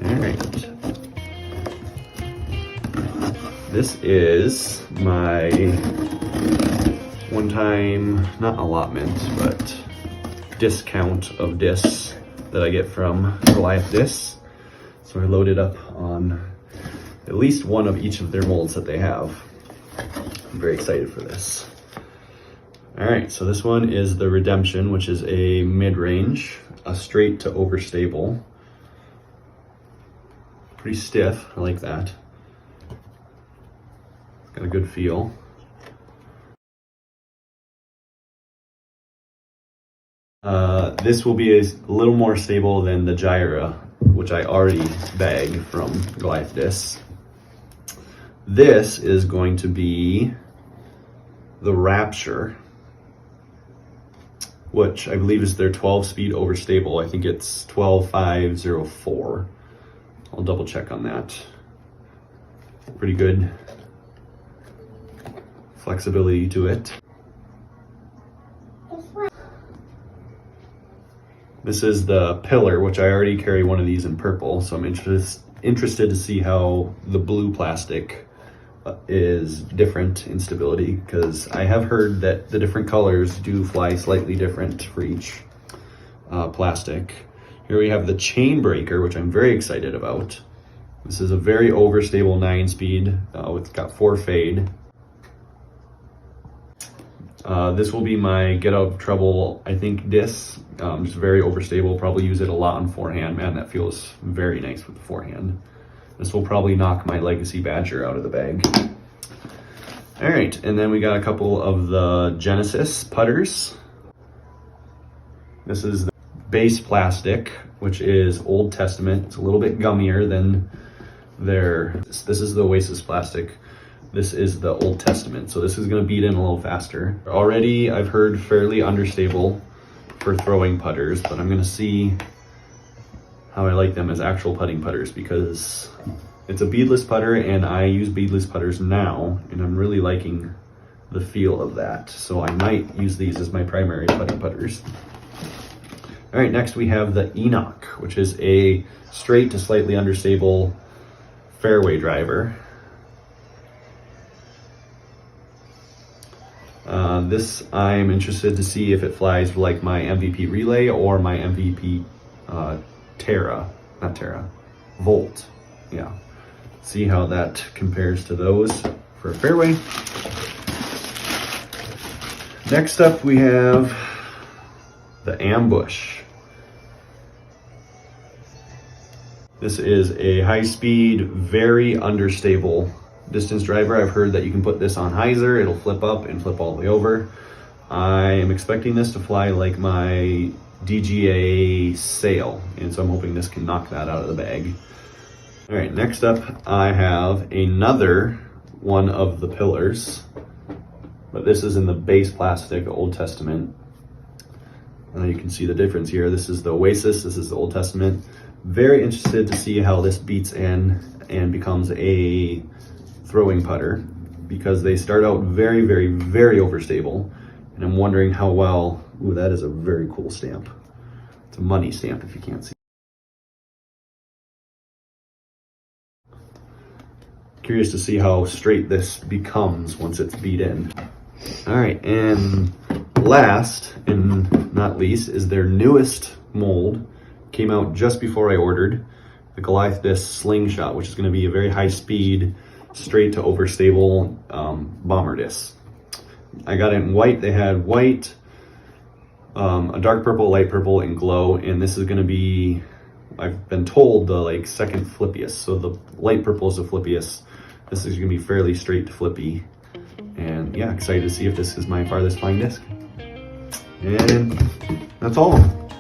All right. This is my one-time, not allotment, but discount of discs that I get from Goliath discs. So I loaded up on at least one of each of their molds that they have. I'm very excited for this. All right, so this one is the Redemption, which is a mid-range, a straight to overstable. Pretty stiff, I like that. Got a good feel. This will be a little more stable than the Gyra, which I already bagged from Goliath Discs. This is going to be the Rapture, which I believe is their 12-speed overstable. I think it's 12504. I'll double check on that. Pretty good flexibility to it. This is the Pillar, which I already carry one of these in purple, so I'm interested to see how the blue plastic is different in stability, because I have heard that the different colors do fly slightly different for each plastic. Here we have the Chain Breaker, which I'm very excited about. This is a very overstable 9-speed. It's got 4 fade. This will be my get out of trouble, I think, disc. Just very overstable, probably use it a lot on forehand. Man, that feels very nice with the forehand. This will probably knock my Legacy Badger out of the bag. All right, and then we got a couple of the Genesis putters. This is the base plastic, which is Old Testament. It's a little bit gummier than this is the Oasis plastic. This is the Old Testament, so this is going to beat in a little faster. Already, I've heard fairly understable for throwing putters, but I'm going to see how I like them as actual putting putters, because it's a beadless putter and I use beadless putters now, and I'm really liking the feel of that. So I might use these as my primary putting putters. All right, next we have the Enoch, which is a straight to slightly understable fairway driver. This I'm interested to see if it flies like my MVP Relay or my MVP Volt. Yeah, see how that compares to those for a fairway. Next up we have the Ambush. This is a high-speed, very understable distance driver. I've heard that you can put this on hyzer, it'll flip up and flip all the way over. I am expecting this to fly like my DGA Sail, and so I'm hoping this can knock that out of the bag. All right, next up I have another one of the Pillars, but this is in the base plastic Old Testament. You can see the difference here. This is the Oasis, this is the Old Testament. Very interested to see how this beats in and becomes a throwing putter, because they start out very, very, very overstable, and I'm wondering how well. Ooh, that is a very cool stamp. It's a money stamp if you can't see. Curious to see how straight this becomes once it's beat in. All right, and last and not least is their newest mold. Came out just before I ordered, the Goliath Disc Slingshot, which is going to be a very high speed, straight to overstable bomber disc. I got it in white. They had white, a dark purple, light purple, and glow, and this is going to be, I've been told, the second flippiest. So the light purple is the flippiest. This is going to be fairly straight to flippy, and yeah, excited to see if this is my farthest flying disc. And that's all of them.